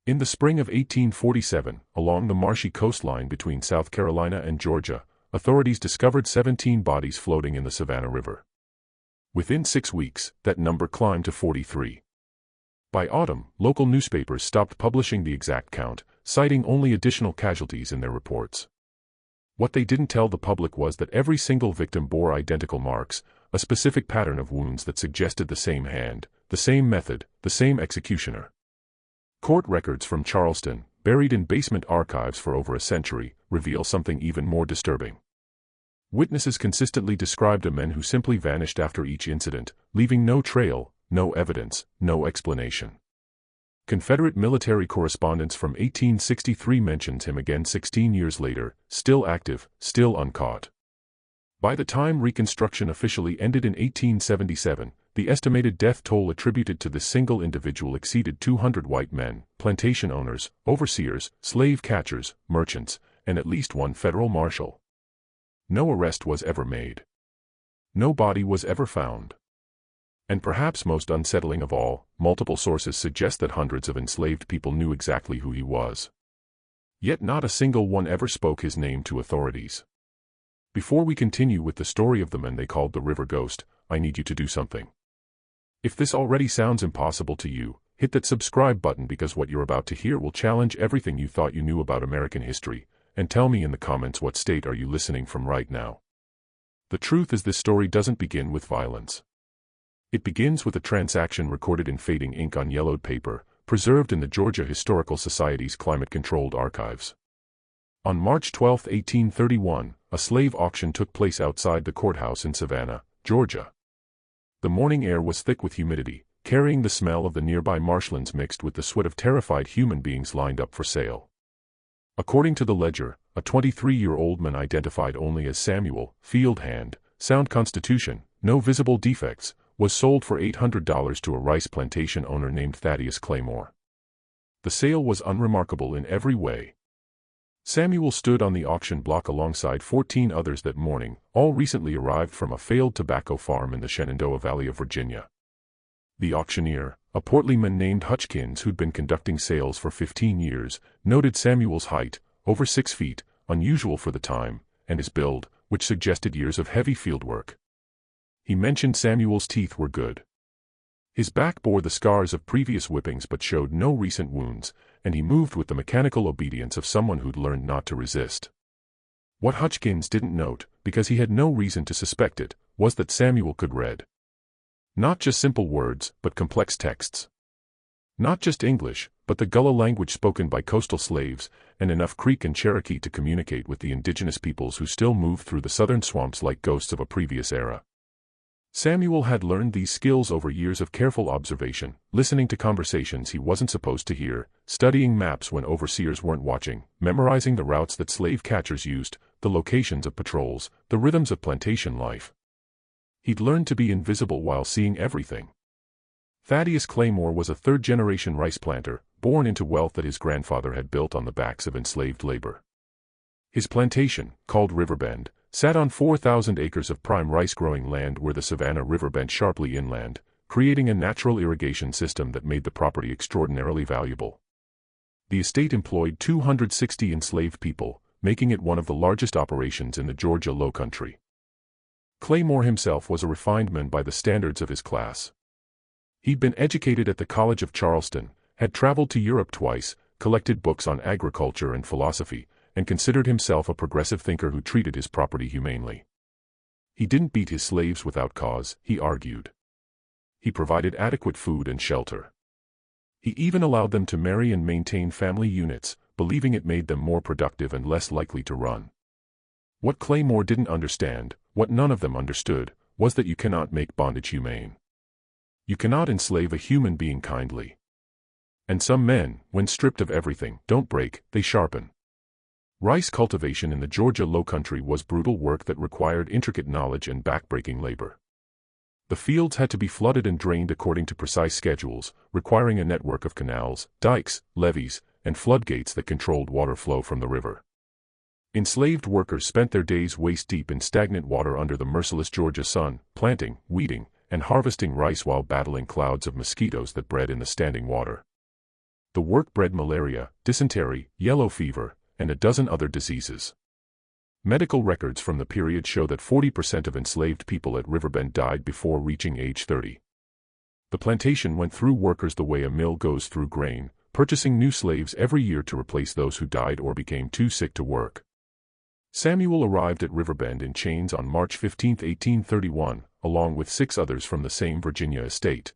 In the spring of 1847, along the marshy coastline between South Carolina and Georgia, authorities discovered 17 bodies floating in the Savannah River. Within 6 weeks, that number climbed to 43. By autumn, local newspapers stopped publishing the exact count, citing only additional casualties in their reports. What they didn't tell the public was that every single victim bore identical marks, a specific pattern of wounds that suggested the same hand, the same method, the same executioner. Court records from Charleston, buried in basement archives for over a century, reveal something even more disturbing. Witnesses consistently described a man who simply vanished after each incident, leaving no trail, no evidence, no explanation. Confederate military correspondence from 1863 mentions him again 16 years later, still active, still uncaught. By the time Reconstruction officially ended in 1877, the estimated death toll attributed to this single individual exceeded 200 white men, plantation owners, overseers, slave catchers, merchants, and at least one federal marshal. No arrest was ever made. No body was ever found. And perhaps most unsettling of all, multiple sources suggest that hundreds of enslaved people knew exactly who he was. Yet not a single one ever spoke his name to authorities. Before we continue with the story of the man they called the River Ghost, I need you to do something. If this already sounds impossible to you, hit that subscribe button because what you're about to hear will challenge everything you thought you knew about American history, and tell me in the comments what state are you listening from right now. The truth is this story doesn't begin with violence. It begins with a transaction recorded in fading ink on yellowed paper, preserved in the Georgia Historical Society's climate-controlled archives. On March 12, 1831, a slave auction took place outside the courthouse in Savannah, Georgia. The morning air was thick with humidity, carrying the smell of the nearby marshlands mixed with the sweat of terrified human beings lined up for sale. According to the ledger, a 23-year-old man identified only as Samuel, field hand, sound constitution, no visible defects, was sold for $800 to a rice plantation owner named Thaddeus Claymore. The sale was unremarkable in every way. Samuel stood on the auction block alongside 14 others that morning, all recently arrived from a failed tobacco farm in the Shenandoah Valley of Virginia. The auctioneer, a portly man named Hutchkins who'd been conducting sales for 15 years, noted Samuel's height, over 6 feet, unusual for the time, and his build, which suggested years of heavy field work. He mentioned Samuel's teeth were good. His back bore the scars of previous whippings but showed no recent wounds, and he moved with the mechanical obedience of someone who'd learned not to resist. What Hutchkins didn't note, because he had no reason to suspect it, was that Samuel could read. Not just simple words, but complex texts. Not just English, but the Gullah language spoken by coastal slaves, and enough Creek and Cherokee to communicate with the indigenous peoples who still moved through the southern swamps like ghosts of a previous era. Samuel had learned these skills over years of careful observation, listening to conversations he wasn't supposed to hear, studying maps when overseers weren't watching, memorizing the routes that slave catchers used, the locations of patrols, the rhythms of plantation life. He'd learned to be invisible while seeing everything. Thaddeus Claymore was a third-generation rice planter, born into wealth that his grandfather had built on the backs of enslaved labor. His plantation, called Riverbend, sat on 4,000 acres of prime rice-growing land where the Savannah River bent sharply inland, creating a natural irrigation system that made the property extraordinarily valuable. The estate employed 260 enslaved people, making it one of the largest operations in the Georgia Lowcountry. Claymore himself was a refined man by the standards of his class. He'd been educated at the College of Charleston, had traveled to Europe twice, collected books on agriculture and philosophy, and considered himself a progressive thinker who treated his property humanely. He didn't beat his slaves without cause, he argued. He provided adequate food and shelter. He even allowed them to marry and maintain family units, believing it made them more productive and less likely to run. What Claymore didn't understand, what none of them understood, was that you cannot make bondage humane. You cannot enslave a human being kindly. And some men, when stripped of everything, don't break, they sharpen. Rice cultivation in the Georgia Lowcountry was brutal work that required intricate knowledge and backbreaking labor. The fields had to be flooded and drained according to precise schedules, requiring a network of canals, dikes, levees, and floodgates that controlled water flow from the river. Enslaved workers spent their days waist-deep in stagnant water under the merciless Georgia sun, planting, weeding, and harvesting rice while battling clouds of mosquitoes that bred in the standing water. The work bred malaria, dysentery, yellow fever, and a dozen other diseases. Medical records from the period show that 40% of enslaved people at Riverbend died before reaching age 30. The plantation went through workers the way a mill goes through grain, purchasing new slaves every year to replace those who died or became too sick to work. Samuel arrived at Riverbend in chains on March 15, 1831, along with 6 others from the same Virginia estate.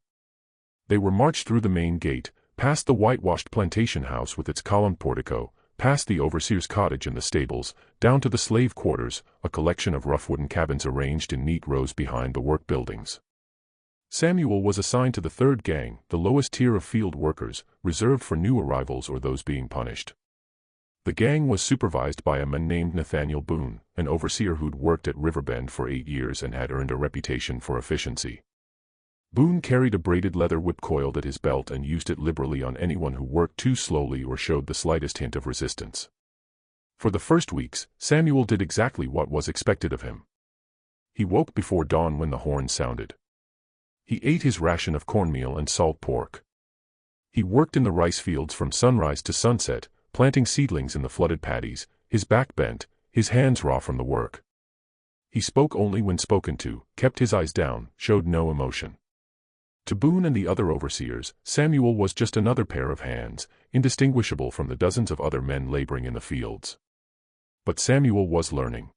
They were marched through the main gate, past the whitewashed plantation house with its columned portico, past the overseer's cottage and the stables, down to the slave quarters, a collection of rough wooden cabins arranged in neat rows behind the work buildings. Samuel was assigned to the 3rd gang, the lowest tier of field workers, reserved for new arrivals or those being punished. The gang was supervised by a man named Nathaniel Boone, an overseer who'd worked at Riverbend for 8 years and had earned a reputation for efficiency. Boone carried a braided leather whip coiled at his belt and used it liberally on anyone who worked too slowly or showed the slightest hint of resistance. For the first weeks, Samuel did exactly what was expected of him. He woke before dawn when the horn sounded. He ate his ration of cornmeal and salt pork. He worked in the rice fields from sunrise to sunset, planting seedlings in the flooded paddies, his back bent, his hands raw from the work. He spoke only when spoken to, kept his eyes down, showed no emotion. To Boone and the other overseers, Samuel was just another pair of hands, indistinguishable from the dozens of other men laboring in the fields. But Samuel was learning.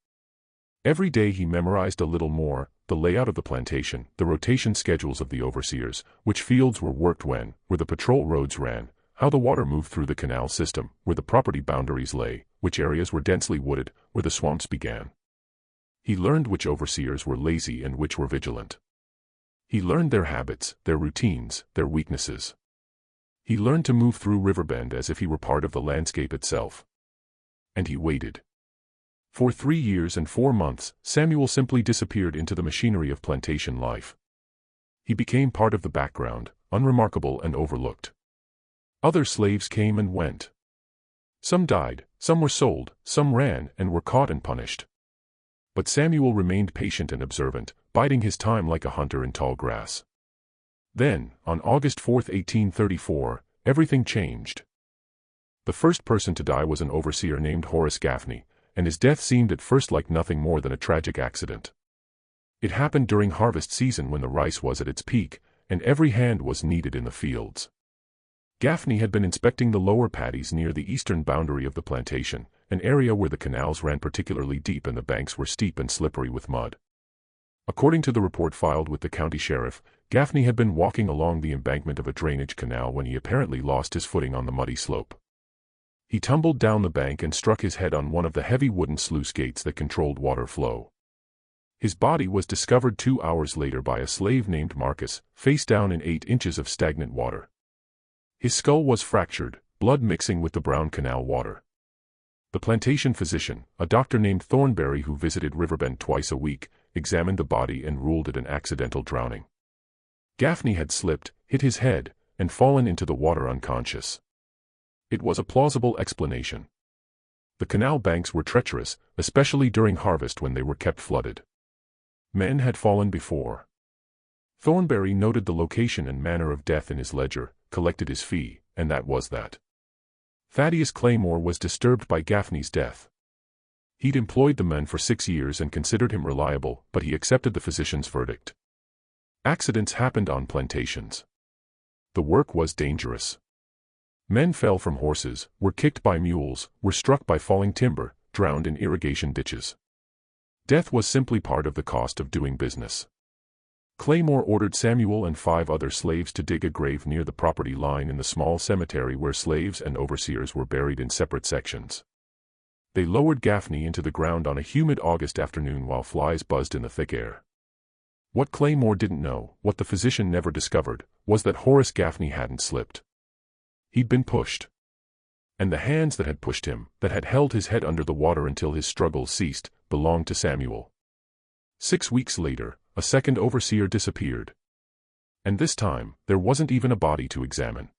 Every day he memorized a little more, the layout of the plantation, the rotation schedules of the overseers, which fields were worked when, where the patrol roads ran, how the water moved through the canal system, where the property boundaries lay, which areas were densely wooded, where the swamps began. He learned which overseers were lazy and which were vigilant. He learned their habits, their routines, their weaknesses. He learned to move through Riverbend as if he were part of the landscape itself. And he waited. For 3 years and 4 months, Samuel simply disappeared into the machinery of plantation life. He became part of the background, unremarkable and overlooked. Other slaves came and went. Some died, some were sold, some ran and were caught and punished. But Samuel remained patient and observant, biding his time like a hunter in tall grass. Then, on August 4, 1834, everything changed. The first person to die was an overseer named Horace Gaffney, and his death seemed at first like nothing more than a tragic accident. It happened during harvest season when the rice was at its peak, and every hand was needed in the fields. Gaffney had been inspecting the lower paddies near the eastern boundary of the plantation, an area where the canals ran particularly deep and the banks were steep and slippery with mud. According to the report filed with the county sheriff, Gaffney had been walking along the embankment of a drainage canal when he apparently lost his footing on the muddy slope. He tumbled down the bank and struck his head on one of the heavy wooden sluice gates that controlled water flow. His body was discovered 2 hours later by a slave named Marcus, face down in 8 inches of stagnant water. His skull was fractured, blood mixing with the brown canal water. The plantation physician, a doctor named Thornberry who visited Riverbend twice a week, examined the body and ruled it an accidental drowning. Gaffney had slipped, hit his head, and fallen into the water unconscious. It was a plausible explanation. The canal banks were treacherous, especially during harvest when they were kept flooded. Men had fallen before. Thornberry noted the location and manner of death in his ledger, collected his fee, and that was that. Thaddeus Claymore was disturbed by Gaffney's death. He'd employed the man for 6 years and considered him reliable, but he accepted the physician's verdict. Accidents happened on plantations. The work was dangerous. Men fell from horses, were kicked by mules, were struck by falling timber, drowned in irrigation ditches. Death was simply part of the cost of doing business. Claymore ordered Samuel and 5 other slaves to dig a grave near the property line in the small cemetery where slaves and overseers were buried in separate sections. They lowered Gaffney into the ground on a humid August afternoon while flies buzzed in the thick air. What Claymore didn't know, what the physician never discovered, was that Horace Gaffney hadn't slipped. He'd been pushed. And the hands that had pushed him, that had held his head under the water until his struggles ceased, belonged to Samuel. 6 weeks later, a second overseer disappeared. And this time, there wasn't even a body to examine.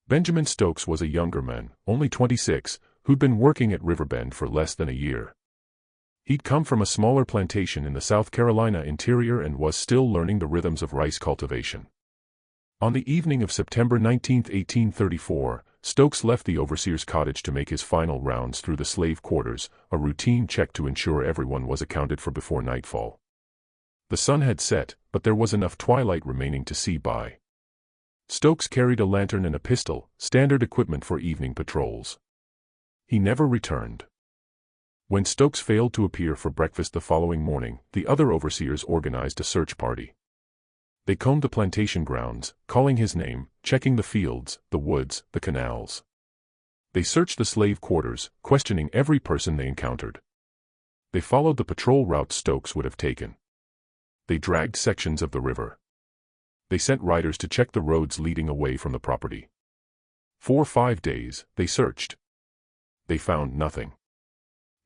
Benjamin Stokes was a younger man, only 26, who'd been working at Riverbend for less than a year. He'd come from a smaller plantation in the South Carolina interior and was still learning the rhythms of rice cultivation. On the evening of September 19, 1834, Stokes left the overseer's cottage to make his final rounds through the slave quarters, a routine check to ensure everyone was accounted for before nightfall. The sun had set, but there was enough twilight remaining to see by. Stokes carried a lantern and a pistol, standard equipment for evening patrols. He never returned. When Stokes failed to appear for breakfast the following morning, the other overseers organized a search party. They combed the plantation grounds, calling his name, checking the fields, the woods, the canals. They searched the slave quarters, questioning every person they encountered. They followed the patrol route Stokes would have taken. They dragged sections of the river. They sent riders to check the roads leading away from the property. For 5 days, they searched. They found nothing.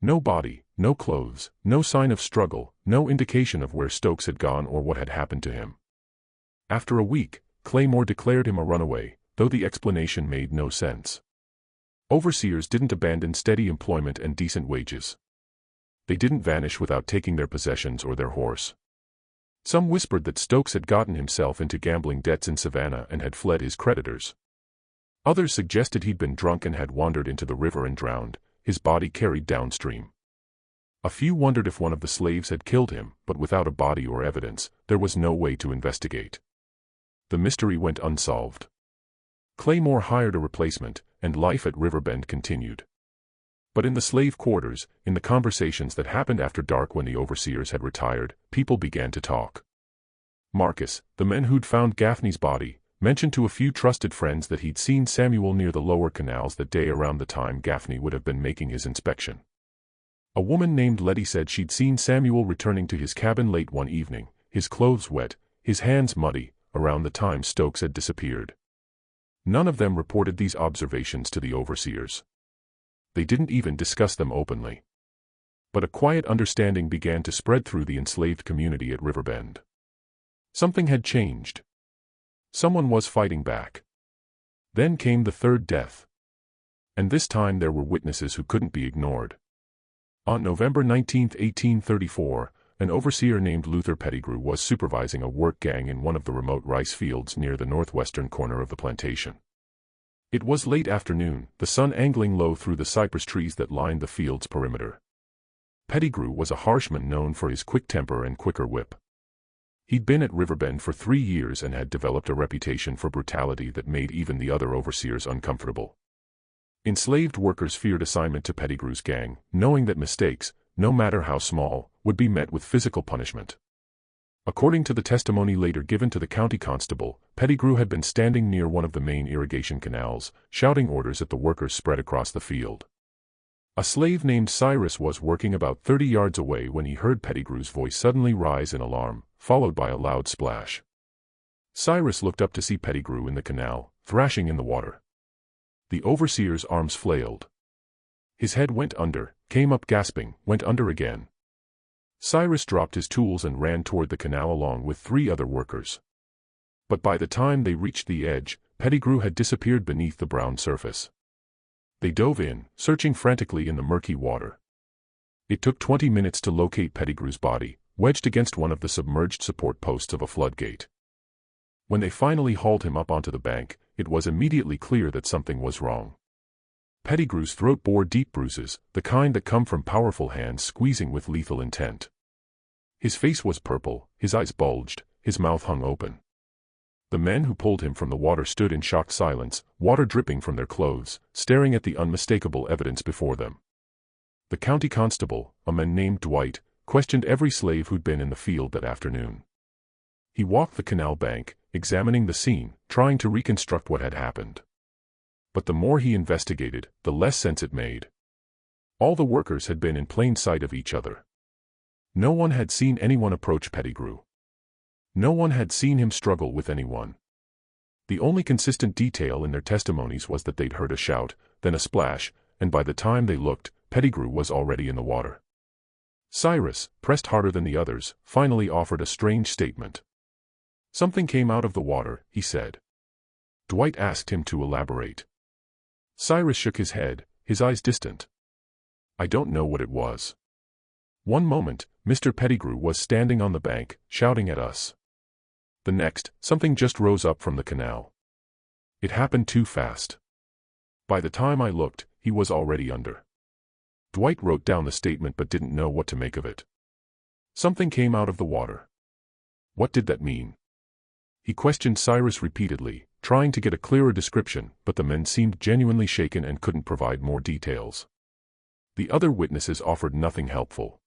No body, no clothes, no sign of struggle, no indication of where Stokes had gone or what had happened to him. After a week, Claymore declared him a runaway, though the explanation made no sense. Overseers didn't abandon steady employment and decent wages. They didn't vanish without taking their possessions or their horse. Some whispered that Stokes had gotten himself into gambling debts in Savannah and had fled his creditors. Others suggested he'd been drunk and had wandered into the river and drowned, his body carried downstream. A few wondered if one of the slaves had killed him, but without a body or evidence, there was no way to investigate. The mystery went unsolved. Claymore hired a replacement, and life at Riverbend continued. But in the slave quarters, in the conversations that happened after dark when the overseers had retired, people began to talk. Marcus, the man who'd found Gaffney's body, mentioned to a few trusted friends that he'd seen Samuel near the lower canals that day around the time Gaffney would have been making his inspection. A woman named Letty said she'd seen Samuel returning to his cabin late one evening, his clothes wet, his hands muddy, around the time Stokes had disappeared. None of them reported these observations to the overseers. They didn't even discuss them openly. But a quiet understanding began to spread through the enslaved community at Riverbend. Something had changed. Someone was fighting back. Then came the third death. And this time there were witnesses who couldn't be ignored. On November 19, 1834, an overseer named Luther Pettigrew was supervising a work gang in one of the remote rice fields near the northwestern corner of the plantation. It was late afternoon, the sun angling low through the cypress trees that lined the field's perimeter. Pettigrew was a harshman known for his quick temper and quicker whip. He'd been at Riverbend for 3 years and had developed a reputation for brutality that made even the other overseers uncomfortable. Enslaved workers feared assignment to Pettigrew's gang, knowing that mistakes, no matter how small, would be met with physical punishment. According to the testimony later given to the county constable, Pettigrew had been standing near one of the main irrigation canals, shouting orders at the workers spread across the field. A slave named Cyrus was working about 30 yards away when he heard Pettigrew's voice suddenly rise in alarm, followed by a loud splash. Cyrus looked up to see Pettigrew in the canal, thrashing in the water. The overseer's arms flailed. His head went under, came up gasping, went under again. Cyrus dropped his tools and ran toward the canal along with 3 other workers. But by the time they reached the edge, Pettigrew had disappeared beneath the brown surface. They dove in, searching frantically in the murky water. It took 20 minutes to locate Pettigrew's body, wedged against one of the submerged support posts of a floodgate. When they finally hauled him up onto the bank, it was immediately clear that something was wrong. Pettigrew's throat bore deep bruises, the kind that come from powerful hands squeezing with lethal intent. His face was purple, his eyes bulged, his mouth hung open. The men who pulled him from the water stood in shocked silence, water dripping from their clothes, staring at the unmistakable evidence before them. The county constable, a man named Dwight, questioned every slave who'd been in the field that afternoon. He walked the canal bank, examining the scene, trying to reconstruct what had happened. But the more he investigated, the less sense it made. All the workers had been in plain sight of each other. No one had seen anyone approach Pettigrew. No one had seen him struggle with anyone. The only consistent detail in their testimonies was that they'd heard a shout, then a splash, and by the time they looked, Pettigrew was already in the water. Cyrus, pressed harder than the others, finally offered a strange statement. "Something came out of the water," he said. Dwight asked him to elaborate. Cyrus shook his head, his eyes distant. "I don't know what it was." One moment, Mr. Pettigrew was standing on the bank, shouting at us. The next, something just rose up from the canal. It happened too fast. By the time I looked, he was already under. Dwight wrote down the statement but didn't know what to make of it. Something came out of the water. What did that mean? He questioned Cyrus repeatedly, trying to get a clearer description, but the men seemed genuinely shaken and couldn't provide more details. The other witnesses offered nothing helpful.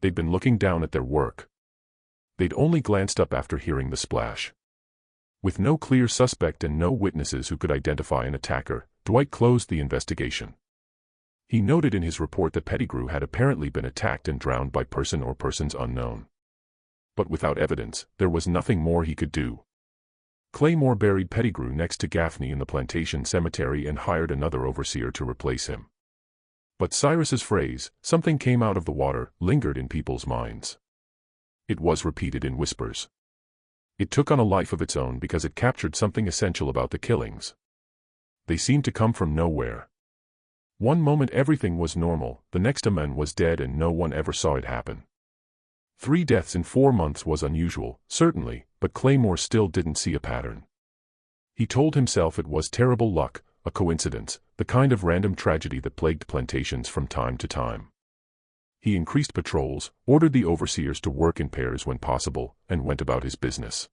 They'd been looking down at their work. They'd only glanced up after hearing the splash. With no clear suspect and no witnesses who could identify an attacker, Dwight closed the investigation. He noted in his report that Pettigrew had apparently been attacked and drowned by person or persons unknown. But without evidence, there was nothing more he could do. Claymore buried Pettigrew next to Gaffney in the plantation cemetery and hired another overseer to replace him. But Cyrus's phrase, "something came out of the water," lingered in people's minds. It was repeated in whispers. It took on a life of its own because it captured something essential about the killings. They seemed to come from nowhere. One moment everything was normal, the next a man was dead and no one ever saw it happen. 3 deaths in 4 months was unusual, certainly, but Claymore still didn't see a pattern. He told himself it was terrible luck, a coincidence, the kind of random tragedy that plagued plantations from time to time. He increased patrols, ordered the overseers to work in pairs when possible, and went about his business.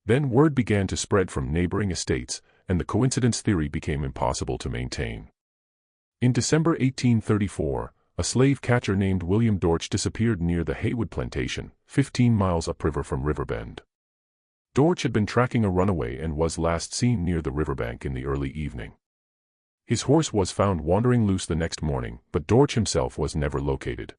Then word began to spread from neighboring estates, and the coincidence theory became impossible to maintain. In December 1834, a slave catcher named William Dortch disappeared near the Haywood plantation, 15 miles upriver from Riverbend. Dortch had been tracking a runaway and was last seen near the riverbank in the early evening. His horse was found wandering loose the next morning, but Dortch himself was never located.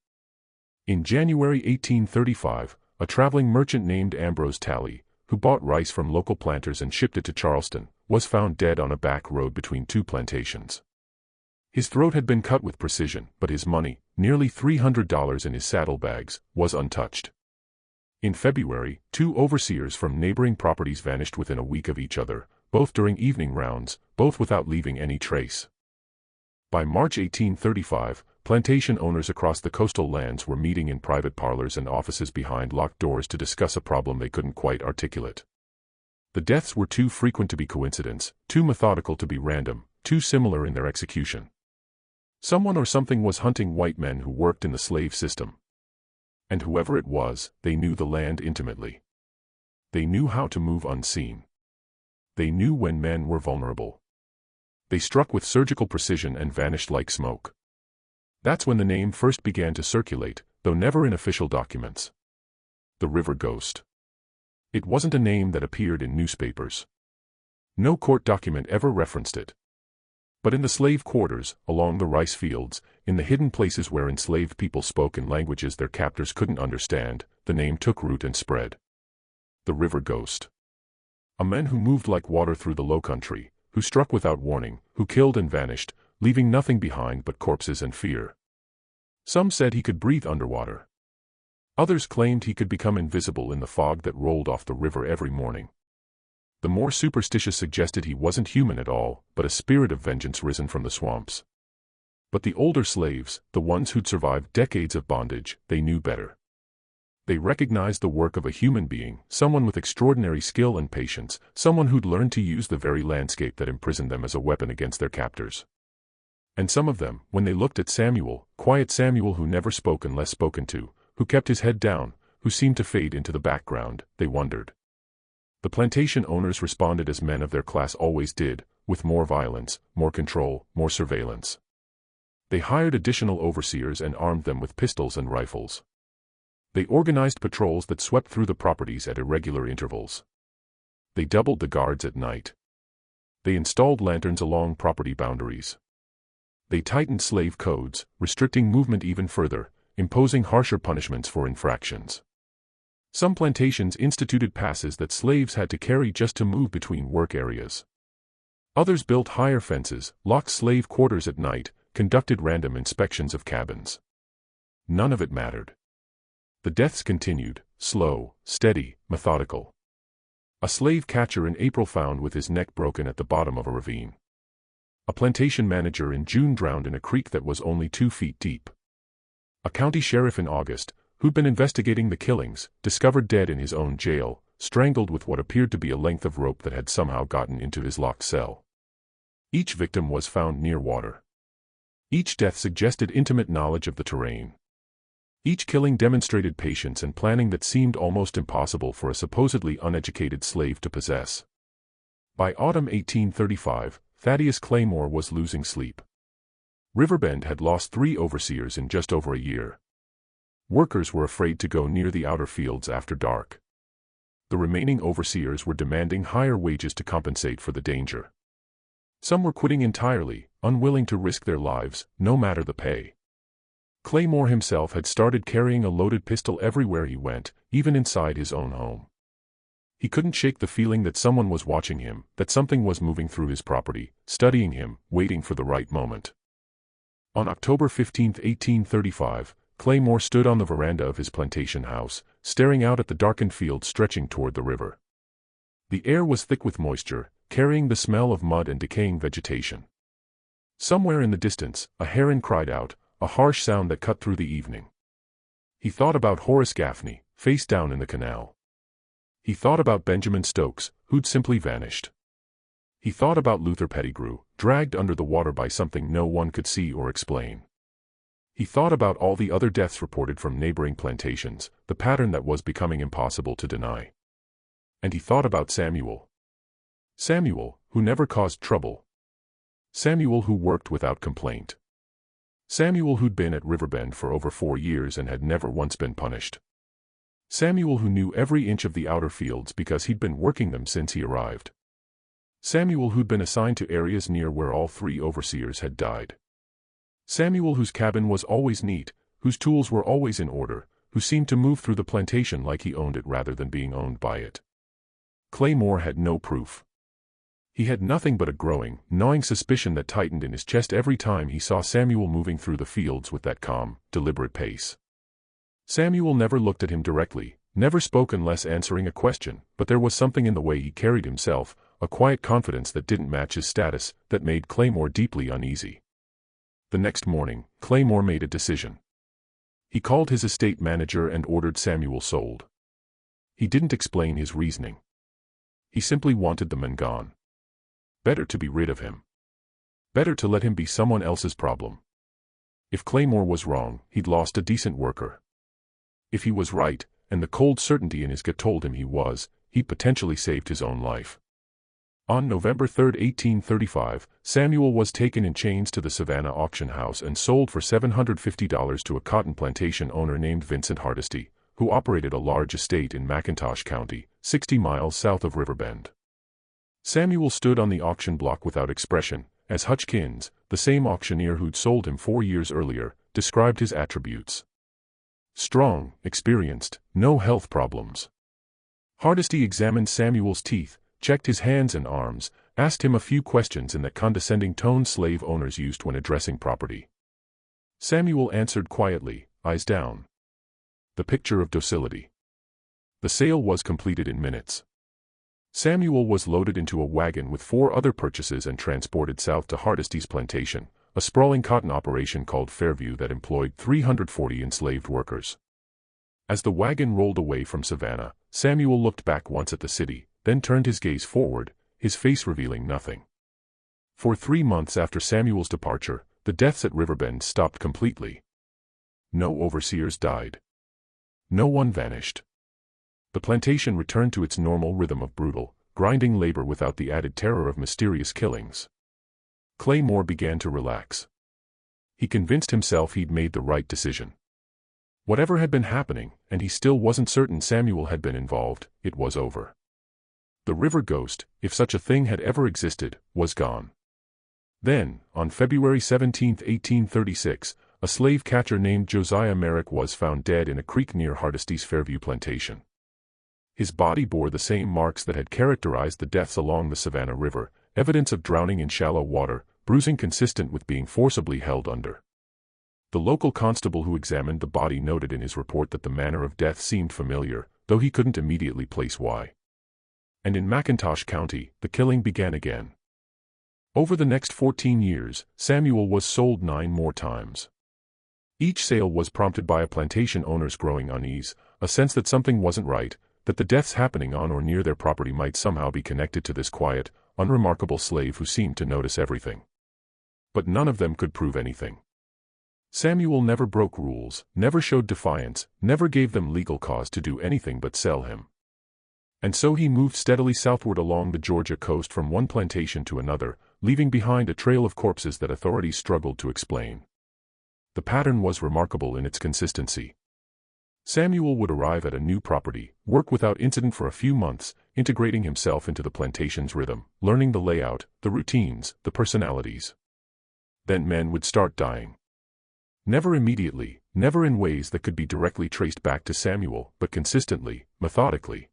In January 1835, a traveling merchant named Ambrose Talley, who bought rice from local planters and shipped it to Charleston, was found dead on a back road between 2 plantations. His throat had been cut with precision, but his money, nearly $300 in his saddlebags, was untouched. In February, 2 overseers from neighboring properties vanished within a week of each other, both during evening rounds, both without leaving any trace. By March 1835, plantation owners across the coastal lands were meeting in private parlors and offices behind locked doors to discuss a problem they couldn't quite articulate. The deaths were too frequent to be coincidence, too methodical to be random, too similar in their execution. Someone or something was hunting white men who worked in the slave system. And whoever it was, they knew the land intimately. They knew how to move unseen. They knew when men were vulnerable. They struck with surgical precision and vanished like smoke. That's when the name first began to circulate, though never in official documents. The River Ghost. It wasn't a name that appeared in newspapers. No court document ever referenced it. But in the slave quarters, along the rice fields, in the hidden places where enslaved people spoke in languages their captors couldn't understand, the name took root and spread. The River Ghost. A man who moved like water through the low country, who struck without warning, who killed and vanished, leaving nothing behind but corpses and fear. Some said he could breathe underwater. Others claimed he could become invisible in the fog that rolled off the river every morning. The more superstitious suggested he wasn't human at all, but a spirit of vengeance risen from the swamps. But the older slaves, the ones who'd survived decades of bondage, they knew better. They recognized the work of a human being, someone with extraordinary skill and patience, someone who'd learned to use the very landscape that imprisoned them as a weapon against their captors. And some of them, when they looked at Samuel, quiet Samuel who never spoke unless spoken to, who kept his head down, who seemed to fade into the background, they wondered. The plantation owners responded as men of their class always did, with more violence, more control, more surveillance. They hired additional overseers and armed them with pistols and rifles. They organized patrols that swept through the properties at irregular intervals. They doubled the guards at night. They installed lanterns along property boundaries. They tightened slave codes, restricting movement even further, imposing harsher punishments for infractions. Some plantations instituted passes that slaves had to carry just to move between work areas. Others built higher fences, locked slave quarters at night, conducted random inspections of cabins. None of it mattered. The deaths continued, slow, steady, methodical. A slave catcher in April found with his neck broken at the bottom of a ravine. A plantation manager in June drowned in a creek that was only 2 feet deep. A county sheriff in August, who'd been investigating the killings, discovered dead in his own jail, strangled with what appeared to be a length of rope that had somehow gotten into his locked cell. Each victim was found near water. Each death suggested intimate knowledge of the terrain. Each killing demonstrated patience and planning that seemed almost impossible for a supposedly uneducated slave to possess. By autumn 1835, Thaddeus Claymore was losing sleep. Riverbend had lost 3 overseers in just over a year. Workers were afraid to go near the outer fields after dark. The remaining overseers were demanding higher wages to compensate for the danger. Some were quitting entirely, unwilling to risk their lives, no matter the pay. Claymore himself had started carrying a loaded pistol everywhere he went, even inside his own home. He couldn't shake the feeling that someone was watching him, that something was moving through his property, studying him, waiting for the right moment. On October 15, 1835, Claymore stood on the veranda of his plantation house, staring out at the darkened fields stretching toward the river. The air was thick with moisture, carrying the smell of mud and decaying vegetation. Somewhere in the distance, a heron cried out, a harsh sound that cut through the evening. He thought about Horace Gaffney, face down in the canal. He thought about Benjamin Stokes, who'd simply vanished. He thought about Luther Pettigrew, dragged under the water by something no one could see or explain. He thought about all the other deaths reported from neighboring plantations, the pattern that was becoming impossible to deny. And he thought about Samuel. Samuel, who never caused trouble. Samuel who worked without complaint. Samuel who'd been at Riverbend for over 4 years and had never once been punished. Samuel who knew every inch of the outer fields because he'd been working them since he arrived. Samuel who'd been assigned to areas near where all 3 overseers had died. Samuel whose cabin was always neat, whose tools were always in order, who seemed to move through the plantation like he owned it rather than being owned by it. Claymore had no proof. He had nothing but a growing, gnawing suspicion that tightened in his chest every time he saw Samuel moving through the fields with that calm, deliberate pace. Samuel never looked at him directly, never spoke unless answering a question, but there was something in the way he carried himself, a quiet confidence that didn't match his status, that made Claymore deeply uneasy. The next morning, Claymore made a decision. He called his estate manager and ordered Samuel sold. He didn't explain his reasoning. He simply wanted the man gone. Better to be rid of him. Better to let him be someone else's problem. If Claymore was wrong, he'd lost a decent worker. If he was right, and the cold certainty in his gut told him he was, he'd potentially saved his own life. On November 3, 1835, Samuel was taken in chains to the Savannah auction house and sold for $750 to a cotton plantation owner named Vincent Hardesty, who operated a large estate in McIntosh County, 60 miles south of Riverbend. Samuel stood on the auction block without expression, as Hutchkins, the same auctioneer who'd sold him 4 years earlier, described his attributes. Strong, experienced, no health problems. Hardesty examined Samuel's teeth, checked his hands and arms, asked him a few questions in that condescending tone slave owners used when addressing property. Samuel answered quietly, eyes down. The picture of docility. The sale was completed in minutes. Samuel was loaded into a wagon with 4 other purchases and transported south to Hardesty's plantation, a sprawling cotton operation called Fairview that employed 340 enslaved workers. As the wagon rolled away from Savannah, Samuel looked back once at the city, then turned his gaze forward, his face revealing nothing. For 3 months after Samuel's departure, the deaths at Riverbend stopped completely. No overseers died. No one vanished. The plantation returned to its normal rhythm of brutal, grinding labor without the added terror of mysterious killings. Claymore began to relax. He convinced himself he'd made the right decision. Whatever had been happening, and he still wasn't certain Samuel had been involved, it was over. The river ghost, if such a thing had ever existed, was gone. Then, on February 17, 1836, a slave catcher named Josiah Merrick was found dead in a creek near Hardesty's Fairview plantation. His body bore the same marks that had characterized the deaths along the Savannah River, evidence of drowning in shallow water, bruising consistent with being forcibly held under. The local constable who examined the body noted in his report that the manner of death seemed familiar, though he couldn't immediately place why. And in McIntosh County, the killing began again. Over the next 14 years, Samuel was sold 9 more times. Each sale was prompted by a plantation owner's growing unease, a sense that something wasn't right, that the deaths happening on or near their property might somehow be connected to this quiet, unremarkable slave who seemed to notice everything. But none of them could prove anything. Samuel never broke rules, never showed defiance, never gave them legal cause to do anything but sell him. And so he moved steadily southward along the Georgia coast from one plantation to another, leaving behind a trail of corpses that authorities struggled to explain. The pattern was remarkable in its consistency. Samuel would arrive at a new property, work without incident for a few months, integrating himself into the plantation's rhythm, learning the layout, the routines, the personalities. Then men would start dying. Never immediately, never in ways that could be directly traced back to Samuel, but consistently, methodically.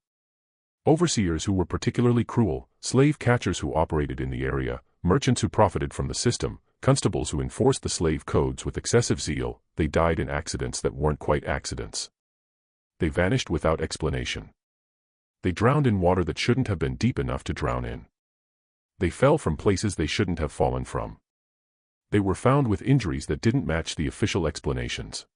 Overseers who were particularly cruel, slave catchers who operated in the area, merchants who profited from the system, constables who enforced the slave codes with excessive zeal, they died in accidents that weren't quite accidents. They vanished without explanation. They drowned in water that shouldn't have been deep enough to drown in. They fell from places they shouldn't have fallen from. They were found with injuries that didn't match the official explanations.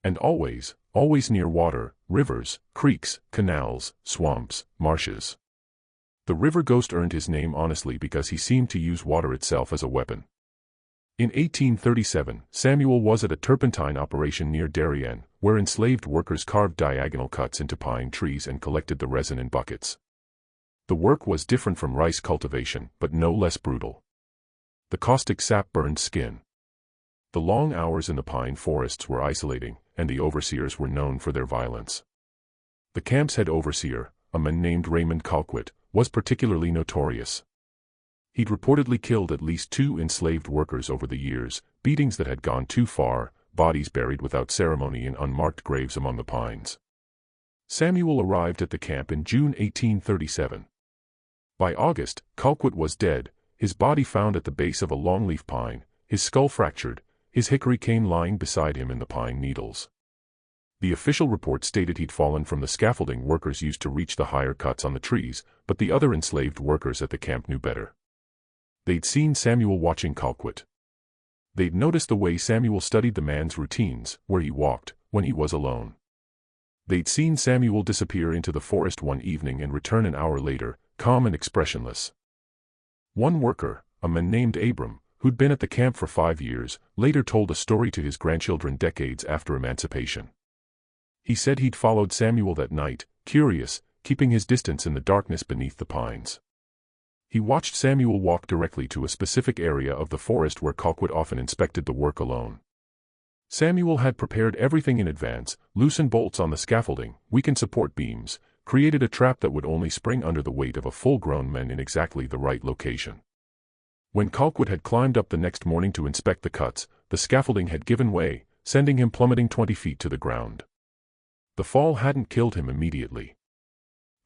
And always, always near water, rivers, creeks, canals, swamps, marshes. The river ghost earned his name honestly because he seemed to use water itself as a weapon. In 1837, Samuel was at a turpentine operation near Darien, where enslaved workers carved diagonal cuts into pine trees and collected the resin in buckets. The work was different from rice cultivation, but no less brutal. The caustic sap burned skin. The long hours in the pine forests were isolating, and the overseers were known for their violence. The camp's head overseer, a man named Raymond Colquitt, was particularly notorious. He'd reportedly killed at least 2 enslaved workers over the years, beatings that had gone too far, bodies buried without ceremony in unmarked graves among the pines. Samuel arrived at the camp in June 1837. By August, Colquitt was dead, his body found at the base of a longleaf pine, his skull fractured, his hickory cane lying beside him in the pine needles. The official report stated he'd fallen from the scaffolding workers used to reach the higher cuts on the trees, but the other enslaved workers at the camp knew better. They'd seen Samuel watching Colquitt. They'd noticed the way Samuel studied the man's routines, where he walked, when he was alone. They'd seen Samuel disappear into the forest one evening and return an hour later, calm and expressionless. One worker, a man named Abram, who'd been at the camp for 5 years, later told a story to his grandchildren decades after emancipation. He said he'd followed Samuel that night, curious, keeping his distance in the darkness beneath the pines. He watched Samuel walk directly to a specific area of the forest where Colquitt often inspected the work alone. Samuel had prepared everything in advance, loosened bolts on the scaffolding, weakened support beams, created a trap that would only spring under the weight of a full-grown man in exactly the right location. When Colquitt had climbed up the next morning to inspect the cuts, the scaffolding had given way, sending him plummeting 20 feet to the ground. The fall hadn't killed him immediately.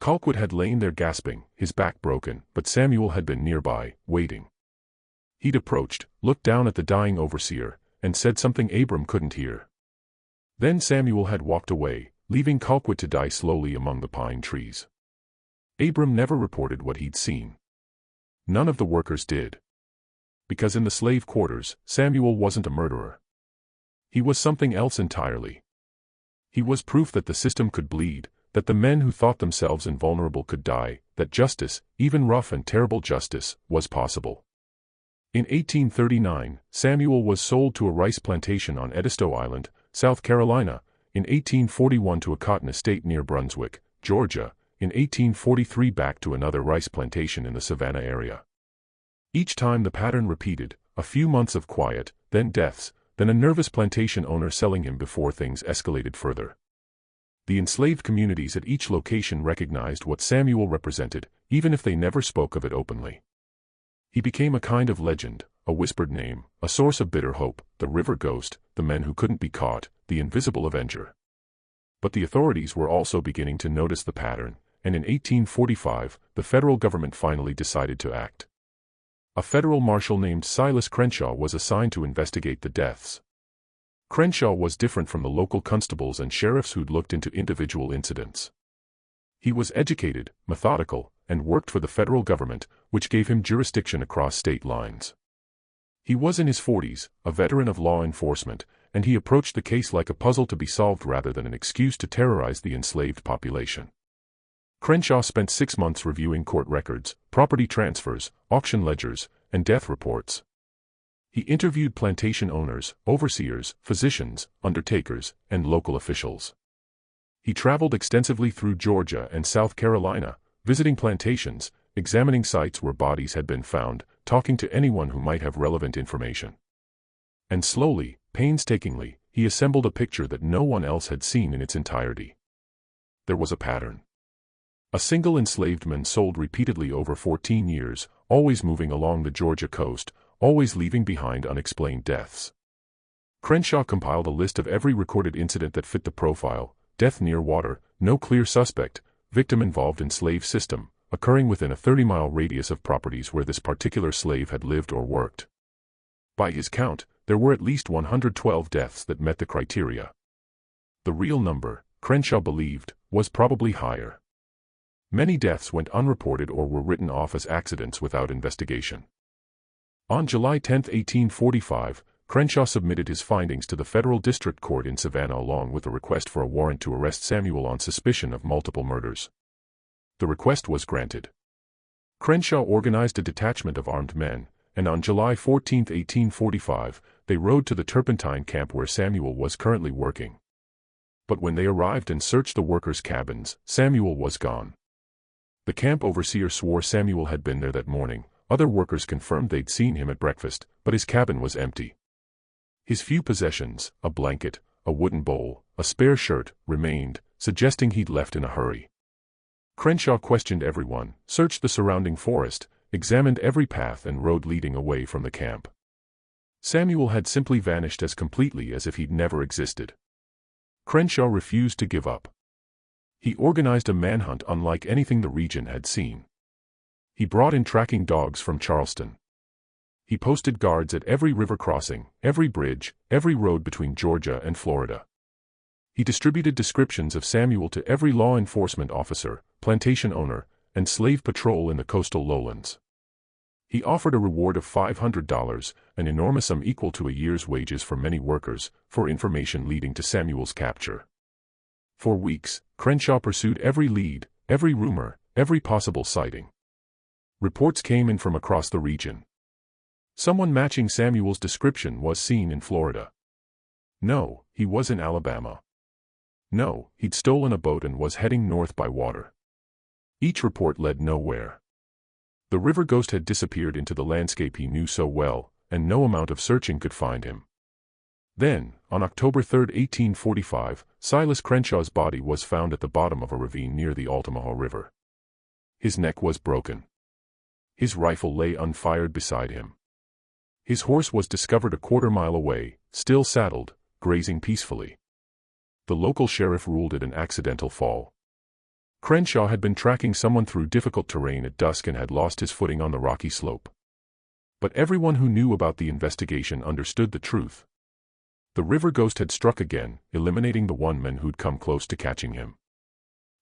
Colquitt had lain there gasping, his back broken, but Samuel had been nearby, waiting. He'd approached, looked down at the dying overseer, and said something Abram couldn't hear. Then Samuel had walked away, leaving Colquitt to die slowly among the pine trees. Abram never reported what he'd seen. None of the workers did. Because in the slave quarters, Samuel wasn't a murderer. He was something else entirely. He was proof that the system could bleed, that the men who thought themselves invulnerable could die, that justice, even rough and terrible justice, was possible. In 1839, Samuel was sold to a rice plantation on Edisto Island, South Carolina, in 1841 to a cotton estate near Brunswick, Georgia, in 1843 back to another rice plantation in the Savannah area. Each time the pattern repeated, a few months of quiet, then deaths, then a nervous plantation owner selling him before things escalated further. The enslaved communities at each location recognized what Samuel represented, even if they never spoke of it openly. He became a kind of legend, a whispered name, a source of bitter hope, the river ghost, the men who couldn't be caught, the invisible avenger. But the authorities were also beginning to notice the pattern, and in 1845, the federal government finally decided to act. A federal marshal named Silas Crenshaw was assigned to investigate the deaths. Crenshaw was different from the local constables and sheriffs who'd looked into individual incidents. He was educated, methodical, and worked for the federal government, which gave him jurisdiction across state lines. He was in his 40s, a veteran of law enforcement, and he approached the case like a puzzle to be solved rather than an excuse to terrorize the enslaved population. Crenshaw spent 6 months reviewing court records, property transfers, auction ledgers, and death reports. He interviewed plantation owners, overseers, physicians, undertakers, and local officials. He traveled extensively through Georgia and South Carolina, visiting plantations, examining sites where bodies had been found, talking to anyone who might have relevant information. And slowly, painstakingly, he assembled a picture that no one else had seen in its entirety. There was a pattern. A single enslaved man sold repeatedly over 14 years, always moving along the Georgia coast, always leaving behind unexplained deaths. Crenshaw compiled a list of every recorded incident that fit the profile: death near water, no clear suspect, victim involved in slave system, occurring within a 30-mile radius of properties where this particular slave had lived or worked. By his count, there were at least 112 deaths that met the criteria. The real number, Crenshaw believed, was probably higher. Many deaths went unreported or were written off as accidents without investigation. On July 10, 1845, Crenshaw submitted his findings to the Federal District Court in Savannah along with a request for a warrant to arrest Samuel on suspicion of multiple murders. The request was granted. Crenshaw organized a detachment of armed men, and on July 14, 1845, they rode to the Turpentine camp where Samuel was currently working. But when they arrived and searched the workers' cabins, Samuel was gone. The camp overseer swore Samuel had been there that morning. Other workers confirmed they'd seen him at breakfast, but his cabin was empty. His few possessions, a blanket, a wooden bowl, a spare shirt, remained, suggesting he'd left in a hurry. Crenshaw questioned everyone, searched the surrounding forest, examined every path and road leading away from the camp. Samuel had simply vanished as completely as if he'd never existed. Crenshaw refused to give up. He organized a manhunt unlike anything the region had seen. He brought in tracking dogs from Charleston. He posted guards at every river crossing, every bridge, every road between Georgia and Florida. He distributed descriptions of Samuel to every law enforcement officer, plantation owner, and slave patrol in the coastal lowlands. He offered a reward of $500, an enormous sum equal to a year's wages for many workers, for information leading to Samuel's capture. For weeks, Crenshaw pursued every lead, every rumor, every possible sighting. Reports came in from across the region. Someone matching Samuel's description was seen in Florida. No, he was in Alabama. No, he'd stolen a boat and was heading north by water. Each report led nowhere. The river ghost had disappeared into the landscape he knew so well, and no amount of searching could find him. Then, on October 3, 1845, Silas Crenshaw's body was found at the bottom of a ravine near the Altamaha River. His neck was broken. His rifle lay unfired beside him. His horse was discovered a quarter-mile away, still saddled, grazing peacefully. The local sheriff ruled it an accidental fall. Crenshaw had been tracking someone through difficult terrain at dusk and had lost his footing on the rocky slope. But everyone who knew about the investigation understood the truth. The river ghost had struck again, eliminating the one man who'd come close to catching him.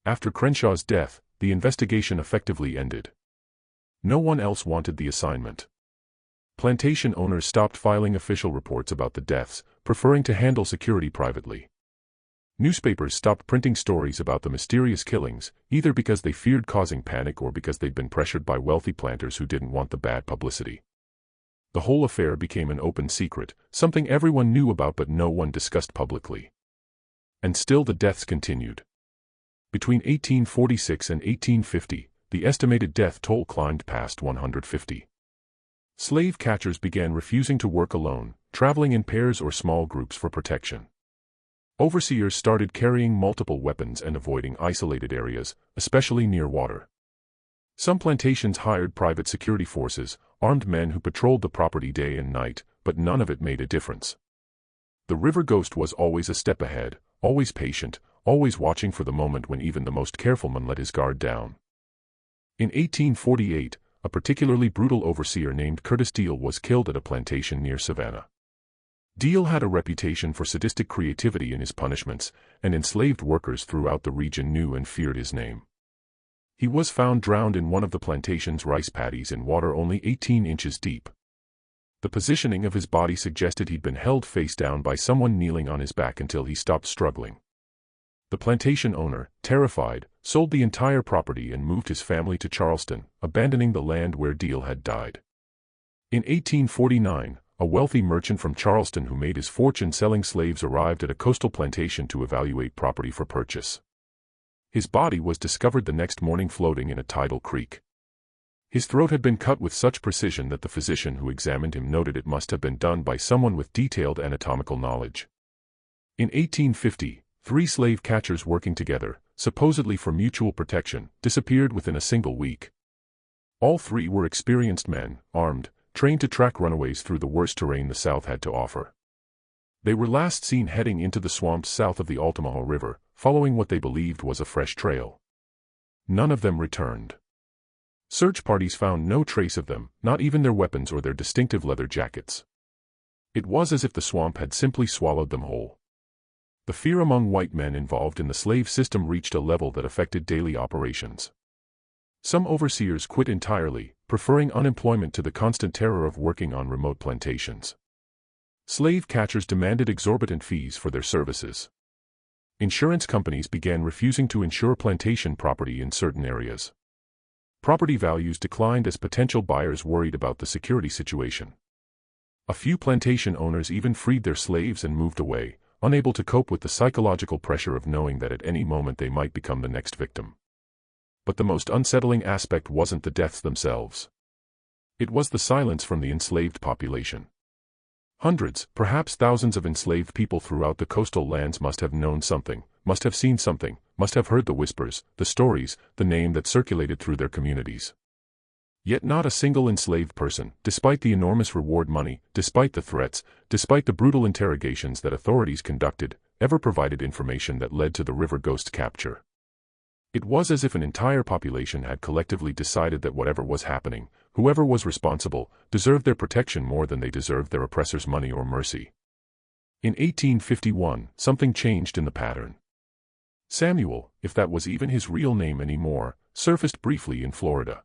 After Crenshaw's death, the investigation effectively ended. No one else wanted the assignment. Plantation owners stopped filing official reports about the deaths, preferring to handle security privately. Newspapers stopped printing stories about the mysterious killings, either because they feared causing panic or because they'd been pressured by wealthy planters who didn't want the bad publicity. The whole affair became an open secret, something everyone knew about but no one discussed publicly. And still the deaths continued. Between 1846 and 1850, the estimated death toll climbed past 150. Slave catchers began refusing to work alone, traveling in pairs or small groups for protection. Overseers started carrying multiple weapons and avoiding isolated areas, especially near water. Some plantations hired private security forces, armed men who patrolled the property day and night, but none of it made a difference. The river ghost was always a step ahead, always patient, always watching for the moment when even the most careful man let his guard down. In 1848, a particularly brutal overseer named Curtis Deal was killed at a plantation near Savannah. Deal had a reputation for sadistic creativity in his punishments, and enslaved workers throughout the region knew and feared his name. He was found drowned in one of the plantation's rice paddies in water only 18 inches deep. The positioning of his body suggested he'd been held face down by someone kneeling on his back until he stopped struggling. The plantation owner, terrified, sold the entire property and moved his family to Charleston, abandoning the land where Deal had died. In 1849, a wealthy merchant from Charleston who made his fortune selling slaves arrived at a coastal plantation to evaluate property for purchase. His body was discovered the next morning floating in a tidal creek. His throat had been cut with such precision that the physician who examined him noted it must have been done by someone with detailed anatomical knowledge. In 1850, 3 slave catchers working together, supposedly for mutual protection, disappeared within a single week. All 3 were experienced men, armed, trained to track runaways through the worst terrain the South had to offer. They were last seen heading into the swamps south of the Altamaha River, following what they believed was a fresh trail. None of them returned. Search parties found no trace of them, not even their weapons or their distinctive leather jackets. It was as if the swamp had simply swallowed them whole. The fear among white men involved in the slave system reached a level that affected daily operations. Some overseers quit entirely, preferring unemployment to the constant terror of working on remote plantations. Slave catchers demanded exorbitant fees for their services. Insurance companies began refusing to insure plantation property in certain areas. Property values declined as potential buyers worried about the security situation. A few plantation owners even freed their slaves and moved away, unable to cope with the psychological pressure of knowing that at any moment they might become the next victim. But the most unsettling aspect wasn't the deaths themselves. It was the silence from the enslaved population. Hundreds, perhaps thousands of enslaved people throughout the coastal lands must have known something, must have seen something, must have heard the whispers, the stories, the name that circulated through their communities. Yet not a single enslaved person, despite the enormous reward money, despite the threats, despite the brutal interrogations that authorities conducted, ever provided information that led to the river ghost capture. It was as if an entire population had collectively decided that whatever was happening, whoever was responsible, deserved their protection more than they deserved their oppressors' money or mercy. In 1851, something changed in the pattern. Samuel, if that was even his real name anymore, surfaced briefly in Florida.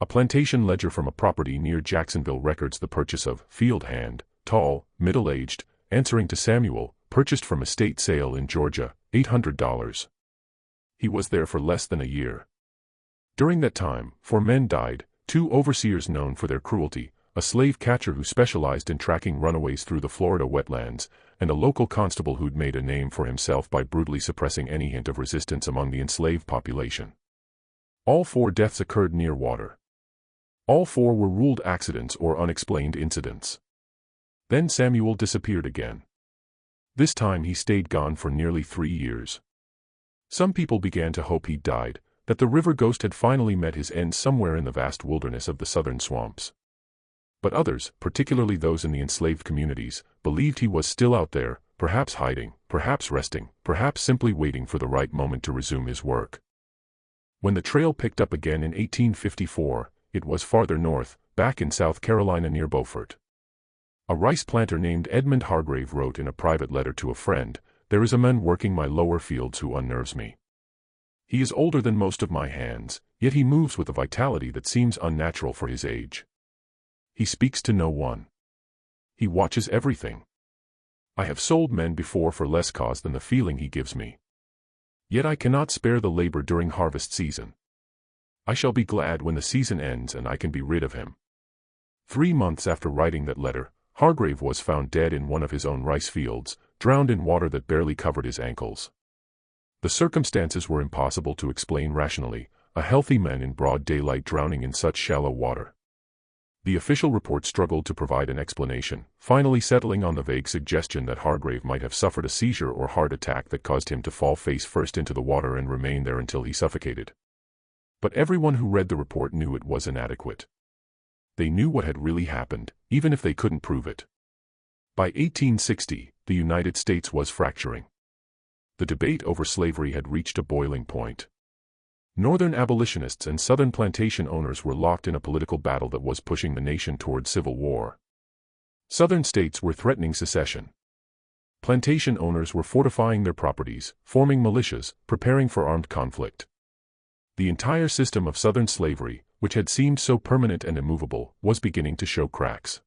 A plantation ledger from a property near Jacksonville records the purchase of field hand, tall, middle-aged, answering to Samuel, purchased from estate sale in Georgia, $800. He was there for less than a year. During that time, 4 men died, 2 overseers known for their cruelty, a slave catcher who specialized in tracking runaways through the Florida wetlands, and a local constable who'd made a name for himself by brutally suppressing any hint of resistance among the enslaved population. All 4 deaths occurred near water. All 4 were ruled accidents or unexplained incidents. Then Samuel disappeared again. This time he stayed gone for nearly 3 years. Some people began to hope he'd died, that the river ghost had finally met his end somewhere in the vast wilderness of the southern swamps. But others, particularly those in the enslaved communities, believed he was still out there, perhaps hiding, perhaps resting, perhaps simply waiting for the right moment to resume his work. When the trail picked up again in 1854, it was farther north, back in South Carolina near Beaufort. A rice planter named Edmund Hargrave wrote in a private letter to a friend, "There is a man working my lower fields who unnerves me. He is older than most of my hands, yet he moves with a vitality that seems unnatural for his age. He speaks to no one. He watches everything. I have sold men before for less cause than the feeling he gives me. Yet I cannot spare the labor during harvest season. I shall be glad when the season ends and I can be rid of him." 3 months after writing that letter, Hargrave was found dead in one of his own rice fields, drowned in water that barely covered his ankles. The circumstances were impossible to explain rationally, a healthy man in broad daylight drowning in such shallow water. The official report struggled to provide an explanation, finally settling on the vague suggestion that Hargrave might have suffered a seizure or heart attack that caused him to fall face first into the water and remain there until he suffocated. But everyone who read the report knew it was inadequate. They knew what had really happened, even if they couldn't prove it. By 1860, the United States was fracturing. The debate over slavery had reached a boiling point. Northern abolitionists and Southern plantation owners were locked in a political battle that was pushing the nation toward civil war. Southern states were threatening secession. Plantation owners were fortifying their properties, forming militias, preparing for armed conflict. The entire system of Southern slavery, which had seemed so permanent and immovable, was beginning to show cracks.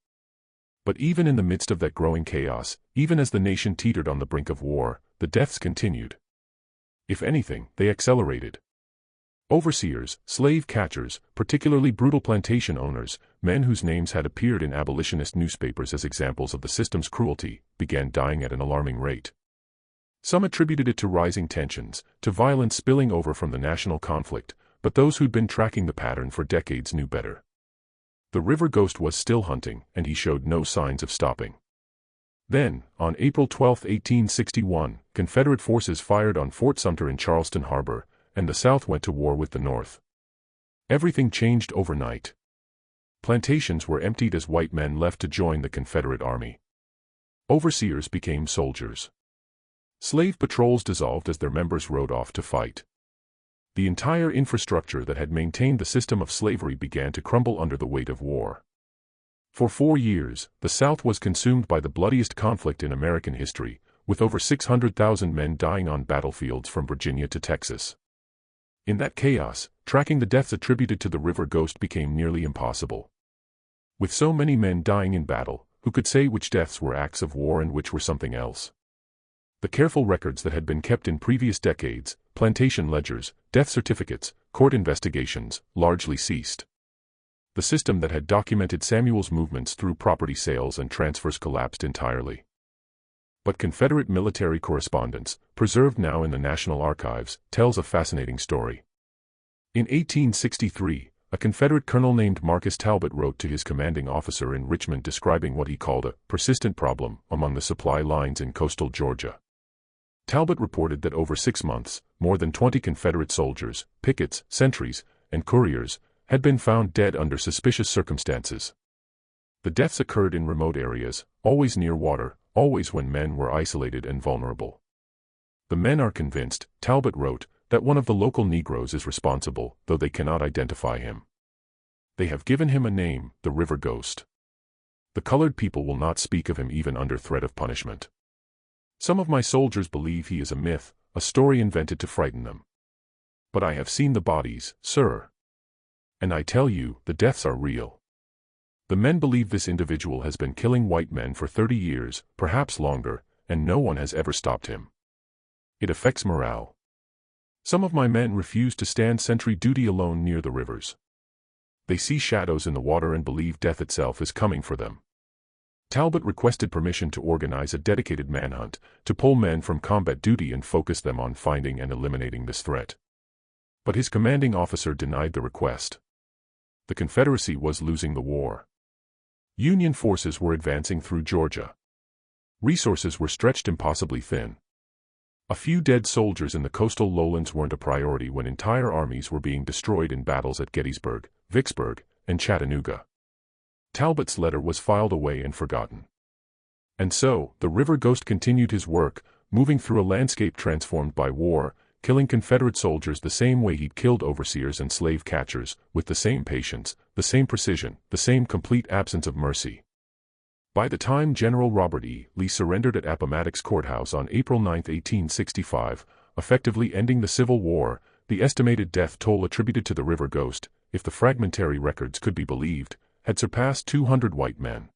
But even in the midst of that growing chaos, even as the nation teetered on the brink of war, the deaths continued. If anything, they accelerated. Overseers, slave catchers, particularly brutal plantation owners, men whose names had appeared in abolitionist newspapers as examples of the system's cruelty, began dying at an alarming rate. Some attributed it to rising tensions, to violence spilling over from the national conflict, but those who'd been tracking the pattern for decades knew better. The river ghost was still hunting, and he showed no signs of stopping. Then, on April 12, 1861, Confederate forces fired on Fort Sumter in Charleston Harbor, and the South went to war with the North. Everything changed overnight. Plantations were emptied as white men left to join the Confederate Army. Overseers became soldiers. Slave patrols dissolved as their members rode off to fight. The entire infrastructure that had maintained the system of slavery began to crumble under the weight of war. For 4 years, the South was consumed by the bloodiest conflict in American history, with over 600,000 men dying on battlefields from Virginia to Texas. In that chaos, tracking the deaths attributed to the river ghost became nearly impossible. With so many men dying in battle, who could say which deaths were acts of war and which were something else? The careful records that had been kept in previous decades, plantation ledgers, death certificates, court investigations, largely ceased. The system that had documented Samuel's movements through property sales and transfers collapsed entirely. But Confederate military correspondence, preserved now in the National Archives, tells a fascinating story. In 1863, a Confederate colonel named Marcus Talbot wrote to his commanding officer in Richmond describing what he called a persistent problem among the supply lines in coastal Georgia. Talbot reported that over 6 months, more than 20 Confederate soldiers, pickets, sentries, and couriers had been found dead under suspicious circumstances. The deaths occurred in remote areas, always near water, always when men were isolated and vulnerable. The men are convinced, Talbot wrote, that one of the local Negroes is responsible, though they cannot identify him. They have given him a name, the River Ghost. The colored people will not speak of him even under threat of punishment. Some of my soldiers believe he is a myth, a story invented to frighten them. But I have seen the bodies, sir. And I tell you, the deaths are real. The men believe this individual has been killing white men for 30 years, perhaps longer, and no one has ever stopped him. It affects morale. Some of my men refuse to stand sentry duty alone near the rivers. They see shadows in the water and believe death itself is coming for them. Talbot requested permission to organize a dedicated manhunt, to pull men from combat duty and focus them on finding and eliminating this threat. But his commanding officer denied the request. The Confederacy was losing the war. Union forces were advancing through Georgia. Resources were stretched impossibly thin. A few dead soldiers in the coastal lowlands weren't a priority when entire armies were being destroyed in battles at Gettysburg, Vicksburg, and Chattanooga. Talbot's letter was filed away and forgotten. And so, the River Ghost continued his work, moving through a landscape transformed by war, killing Confederate soldiers the same way he'd killed overseers and slave catchers, with the same patience, the same precision, the same complete absence of mercy. By the time General Robert E. Lee surrendered at Appomattox Courthouse on April 9, 1865, effectively ending the Civil War, the estimated death toll attributed to the River Ghost, if the fragmentary records could be believed, had surpassed 200 white men.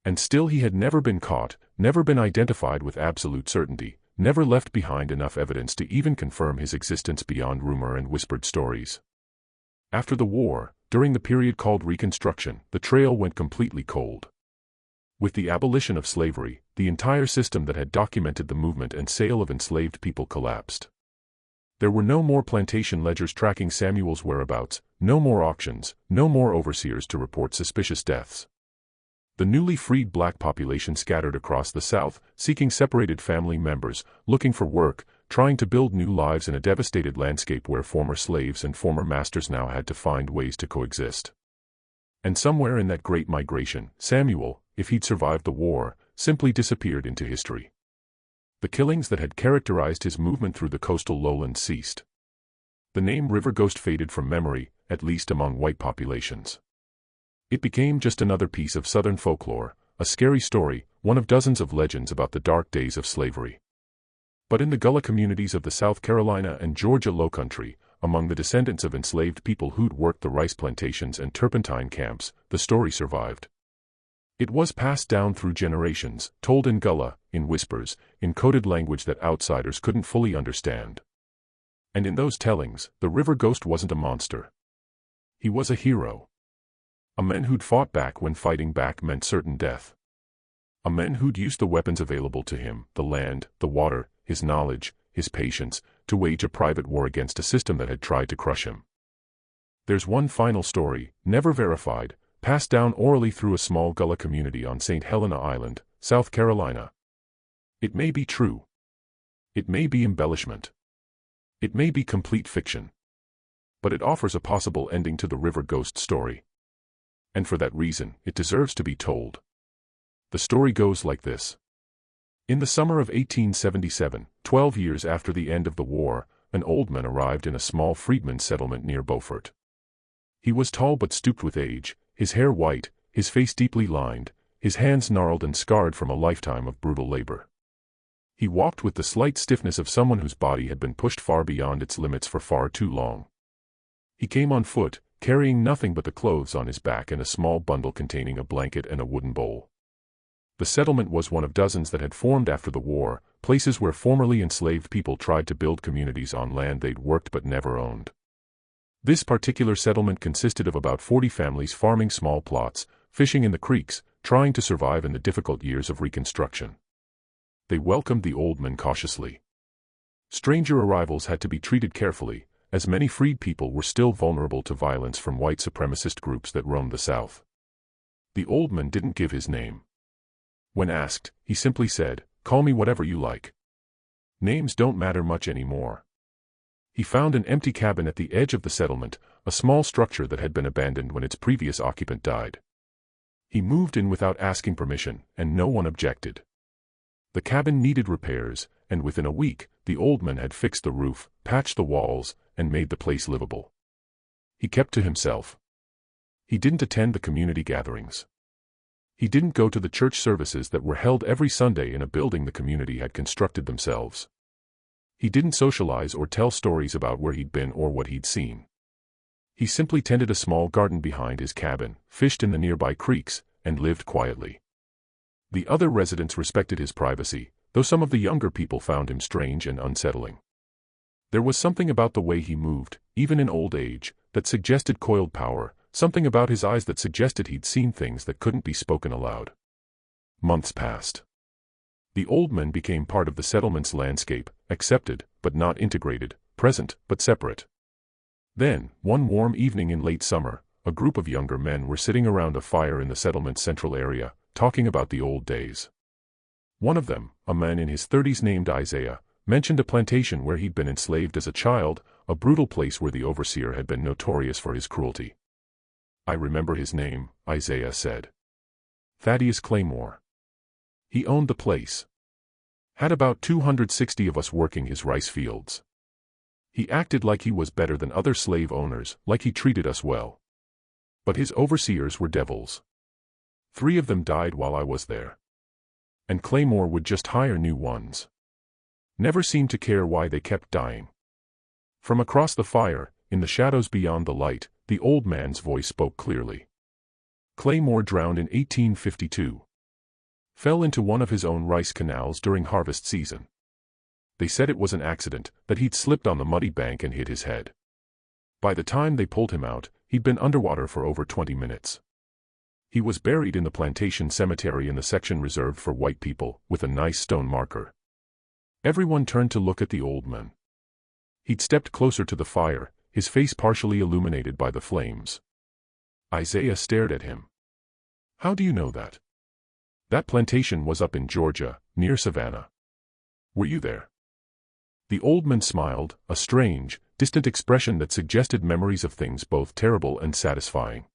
And still he had never been caught, never been identified with absolute certainty, never left behind enough evidence to even confirm his existence beyond rumor and whispered stories. After the war, during the period called Reconstruction, the trail went completely cold. With the abolition of slavery, the entire system that had documented the movement and sale of enslaved people collapsed. There were no more plantation ledgers tracking Samuel's whereabouts, no more auctions, no more overseers to report suspicious deaths. The newly freed black population scattered across the South, seeking separated family members, looking for work, trying to build new lives in a devastated landscape where former slaves and former masters now had to find ways to coexist. And somewhere in that great migration, Samuel, if he'd survived the war, simply disappeared into history. The killings that had characterized his movement through the coastal lowlands ceased. The name River Ghost faded from memory, at least among white populations. It became just another piece of Southern folklore, a scary story, one of dozens of legends about the dark days of slavery. But in the Gullah communities of the South Carolina and Georgia Lowcountry, among the descendants of enslaved people who'd worked the rice plantations and turpentine camps, the story survived. It was passed down through generations, told in Gullah, in whispers, in coded language that outsiders couldn't fully understand. And in those tellings, the river ghost wasn't a monster. He was a hero. A man who'd fought back when fighting back meant certain death. A man who'd used the weapons available to him, the land, the water, his knowledge, his patience, to wage a private war against a system that had tried to crush him. There's one final story, never verified, passed down orally through a small Gullah community on St. Helena Island, South Carolina. It may be true. It may be embellishment. It may be complete fiction. But it offers a possible ending to the river ghost story. And for that reason, it deserves to be told. The story goes like this. In the summer of 1877, 12 years after the end of the war, an old man arrived in a small freedmen's settlement near Beaufort. He was tall but stooped with age, his hair white, his face deeply lined, his hands gnarled and scarred from a lifetime of brutal labor. He walked with the slight stiffness of someone whose body had been pushed far beyond its limits for far too long. He came on foot, carrying nothing but the clothes on his back and a small bundle containing a blanket and a wooden bowl. The settlement was one of dozens that had formed after the war, places where formerly enslaved people tried to build communities on land they'd worked but never owned. This particular settlement consisted of about 40 families farming small plots, fishing in the creeks, trying to survive in the difficult years of Reconstruction. They welcomed the old man cautiously. Stranger arrivals had to be treated carefully, as many freed people were still vulnerable to violence from white supremacist groups that roamed the South. The old man didn't give his name. When asked, he simply said, "Call me whatever you like. Names don't matter much anymore." He found an empty cabin at the edge of the settlement, a small structure that had been abandoned when its previous occupant died. He moved in without asking permission, and no one objected. The cabin needed repairs, and within a week, the old man had fixed the roof, patched the walls, and made the place livable. He kept to himself. He didn't attend the community gatherings. He didn't go to the church services that were held every Sunday in a building the community had constructed themselves. He didn't socialize or tell stories about where he'd been or what he'd seen. He simply tended a small garden behind his cabin, fished in the nearby creeks, and lived quietly. The other residents respected his privacy, though some of the younger people found him strange and unsettling. There was something about the way he moved, even in old age, that suggested coiled power, something about his eyes that suggested he'd seen things that couldn't be spoken aloud. Months passed. The old man became part of the settlement's landscape, accepted, but not integrated, present, but separate. Then, one warm evening in late summer, a group of younger men were sitting around a fire in the settlement's central area, talking about the old days. One of them, a man in his 30s named Isaiah, mentioned a plantation where he'd been enslaved as a child, a brutal place where the overseer had been notorious for his cruelty. "I remember his name," Isaiah said. "Thaddeus Claymore. He owned the place. Had about 260 of us working his rice fields. He acted like he was better than other slave owners, like he treated us well. But his overseers were devils. 3 of them died while I was there. And Claymore would just hire new ones. Never seemed to care why they kept dying." From across the fire, in the shadows beyond the light, the old man's voice spoke clearly. Claymore drowned in 1852. Fell into one of his own rice canals during harvest season. They said it was an accident, that he'd slipped on the muddy bank and hit his head. By the time they pulled him out, he'd been underwater for over 20 minutes. He was buried in the plantation cemetery in the section reserved for white people, with a nice stone marker. Everyone turned to look at the old man. He'd stepped closer to the fire, his face partially illuminated by the flames. Isaiah stared at him. "How do you know that?" "That plantation was up in Georgia, near Savannah. Were you there?" The old man smiled, a strange, distant expression that suggested memories of things both terrible and satisfying.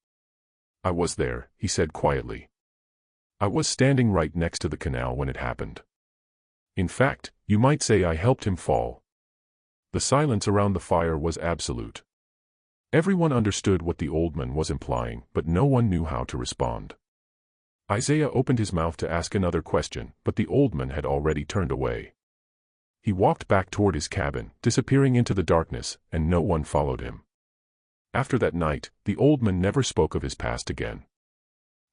"I was there," he said quietly. "I was standing right next to the canal when it happened. In fact, you might say I helped him fall." The silence around the fire was absolute. Everyone understood what the old man was implying, but no one knew how to respond. Isaiah opened his mouth to ask another question, but the old man had already turned away. He walked back toward his cabin, disappearing into the darkness, and no one followed him. After that night, the old man never spoke of his past again.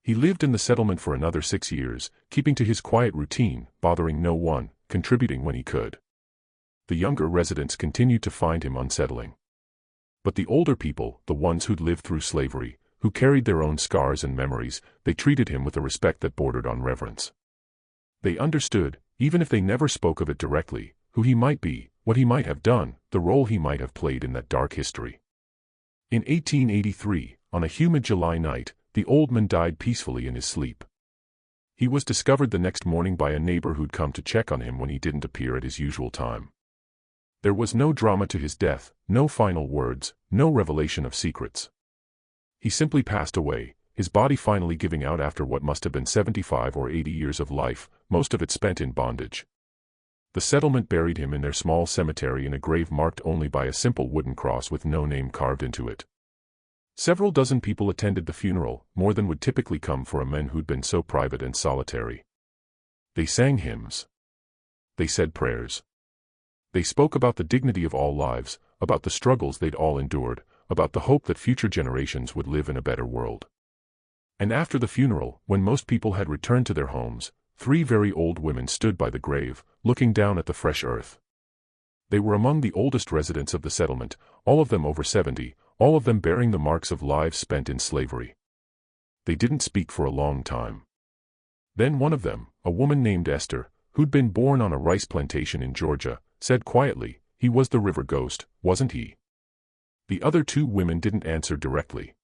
He lived in the settlement for another 6 years, keeping to his quiet routine, bothering no one, contributing when he could. the younger residents continued to find him unsettling. But the older people, the ones who'd lived through slavery, who carried their own scars and memories, they treated him with a respect that bordered on reverence. They understood, even if they never spoke of it directly, who he might be, what he might have done, the role he might have played in that dark history. In 1883, on a humid July night, the old man died peacefully in his sleep. He was discovered the next morning by a neighbor who'd come to check on him when he didn't appear at his usual time. There was no drama to his death, no final words, no revelation of secrets. He simply passed away, his body finally giving out after what must have been 75 or 80 years of life, most of it spent in bondage. The settlement buried him in their small cemetery in a grave marked only by a simple wooden cross with no name carved into it. Several dozen people attended the funeral, more than would typically come for a man who'd been so private and solitary. They sang hymns. They said prayers. They spoke about the dignity of all lives, about the struggles they'd all endured, about the hope that future generations would live in a better world. And after the funeral, when most people had returned to their homes, 3 very old women stood by the grave, looking down at the fresh earth. They were among the oldest residents of the settlement, all of them over 70, all of them bearing the marks of lives spent in slavery. They didn't speak for a long time. Then one of them, a woman named Esther, who'd been born on a rice plantation in Georgia, said quietly, "He was the river ghost, wasn't he?" The other 2 women didn't answer directly.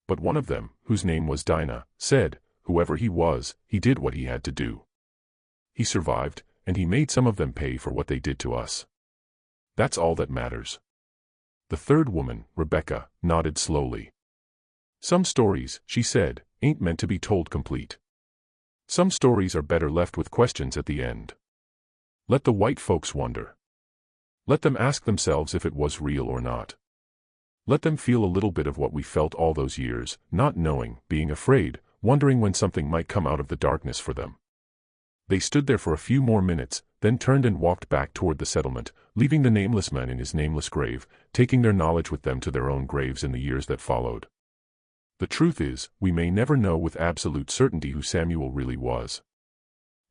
But one of them, whose name was Dinah, said, "Whoever he was, he did what he had to do. He survived, and he made some of them pay for what they did to us. That's all that matters." The third woman, Rebecca, nodded slowly. "Some stories," she said, "ain't meant to be told complete. Some stories are better left with questions at the end. Let the white folks wonder. Let them ask themselves if it was real or not. Let them feel a little bit of what we felt all those years, not knowing, being afraid, wondering when something might come out of the darkness for them." They stood there for a few more minutes, then turned and walked back toward the settlement, leaving the nameless man in his nameless grave, taking their knowledge with them to their own graves in the years that followed. The truth is, we may never know with absolute certainty who Samuel really was.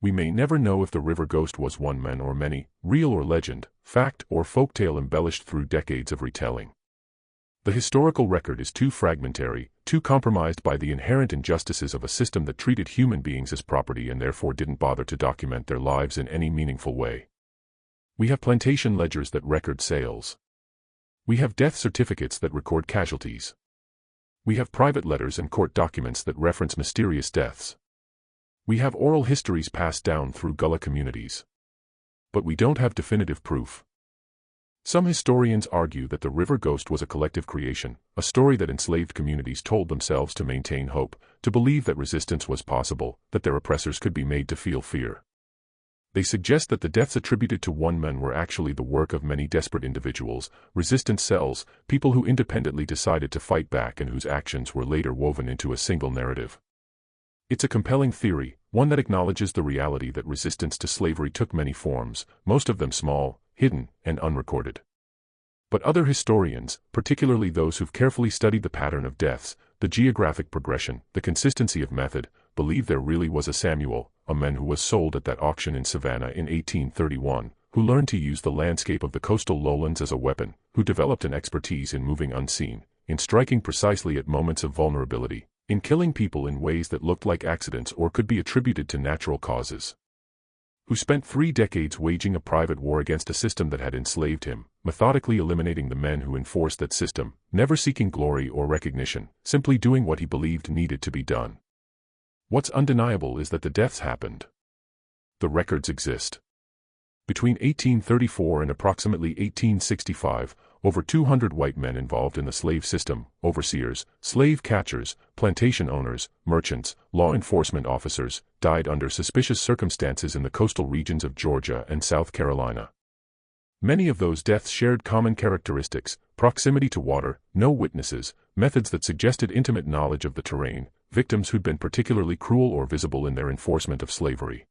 We may never know if the river ghost was one man or many, real or legend, fact or folktale embellished through decades of retelling. The historical record is too fragmentary, too compromised by the inherent injustices of a system that treated human beings as property and therefore didn't bother to document their lives in any meaningful way. We have plantation ledgers that record sales. We have death certificates that record casualties. We have private letters and court documents that reference mysterious deaths. We have oral histories passed down through Gullah communities. But we don't have definitive proof. Some historians argue that the river ghost was a collective creation, a story that enslaved communities told themselves to maintain hope, to believe that resistance was possible, that their oppressors could be made to feel fear. They suggest that the deaths attributed to one man were actually the work of many desperate individuals, resistant cells, people who independently decided to fight back and whose actions were later woven into a single narrative. It's a compelling theory, one that acknowledges the reality that resistance to slavery took many forms, most of them small, hidden, and unrecorded. But other historians, particularly those who've carefully studied the pattern of deaths, the geographic progression, the consistency of method, believe there really was a Samuel, a man who was sold at that auction in Savannah in 1831, who learned to use the landscape of the coastal lowlands as a weapon, who developed an expertise in moving unseen, in striking precisely at moments of vulnerability, in killing people in ways that looked like accidents or could be attributed to natural causes, who spent 3 decades waging a private war against a system that had enslaved him, methodically eliminating the men who enforced that system, never seeking glory or recognition, simply doing what he believed needed to be done. What's undeniable is that the deaths happened. The records exist. Between 1834 and approximately 1865, over 200 white men involved in the slave system, overseers, slave catchers, plantation owners, merchants, law enforcement officers, died under suspicious circumstances in the coastal regions of Georgia and South Carolina. Many of those deaths shared common characteristics: proximity to water, no witnesses, methods that suggested intimate knowledge of the terrain, victims who'd been particularly cruel or visible in their enforcement of slavery.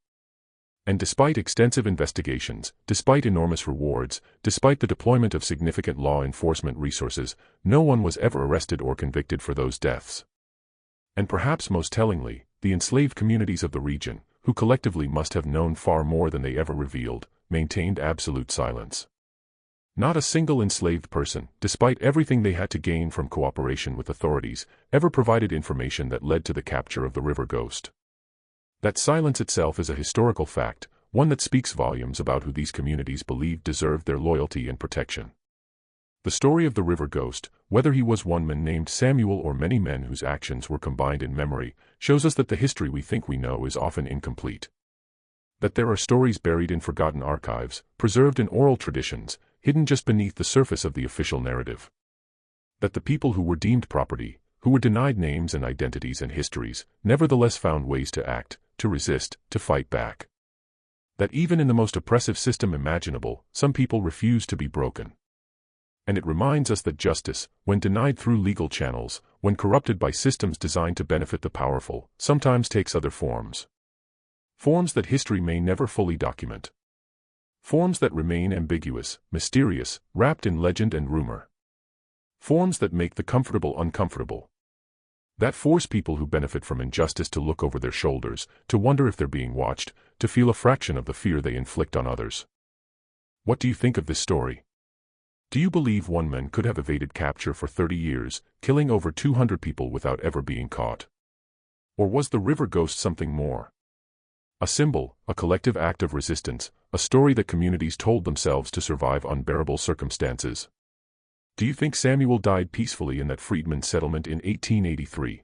And despite extensive investigations, despite enormous rewards, despite the deployment of significant law enforcement resources, no one was ever arrested or convicted for those deaths. And perhaps most tellingly, the enslaved communities of the region, who collectively must have known far more than they ever revealed, maintained absolute silence. Not a single enslaved person, despite everything they had to gain from cooperation with authorities, ever provided information that led to the capture of the river ghost. That silence itself is a historical fact, one that speaks volumes about who these communities believed deserved their loyalty and protection. The story of the river ghost, whether he was one man named Samuel or many men whose actions were combined in memory, shows us that the history we think we know is often incomplete. That there are stories buried in forgotten archives, preserved in oral traditions, hidden just beneath the surface of the official narrative. That the people who were deemed property, who were denied names and identities and histories, nevertheless found ways to act, to resist, to fight back. That even in the most oppressive system imaginable, some people refuse to be broken. And it reminds us that justice, when denied through legal channels, when corrupted by systems designed to benefit the powerful, sometimes takes other forms. Forms that history may never fully document. Forms that remain ambiguous, mysterious, wrapped in legend and rumor. Forms that make the comfortable uncomfortable. That force people who benefit from injustice to look over their shoulders, to wonder if they're being watched, to feel a fraction of the fear they inflict on others. What do you think of this story? Do you believe one man could have evaded capture for 30 years, killing over 200 people without ever being caught? Or was the river ghost something more? A symbol, a collective act of resistance, a story that communities told themselves to survive unbearable circumstances. Do you think Samuel died peacefully in that freedmen's settlement in 1883?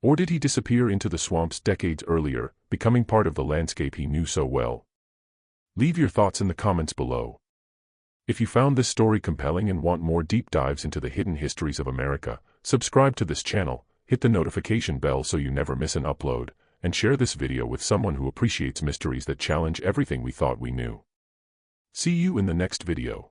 Or did he disappear into the swamps decades earlier, becoming part of the landscape he knew so well? Leave your thoughts in the comments below. If you found this story compelling and want more deep dives into the hidden histories of America, subscribe to this channel, hit the notification bell so you never miss an upload, and share this video with someone who appreciates mysteries that challenge everything we thought we knew. See you in the next video.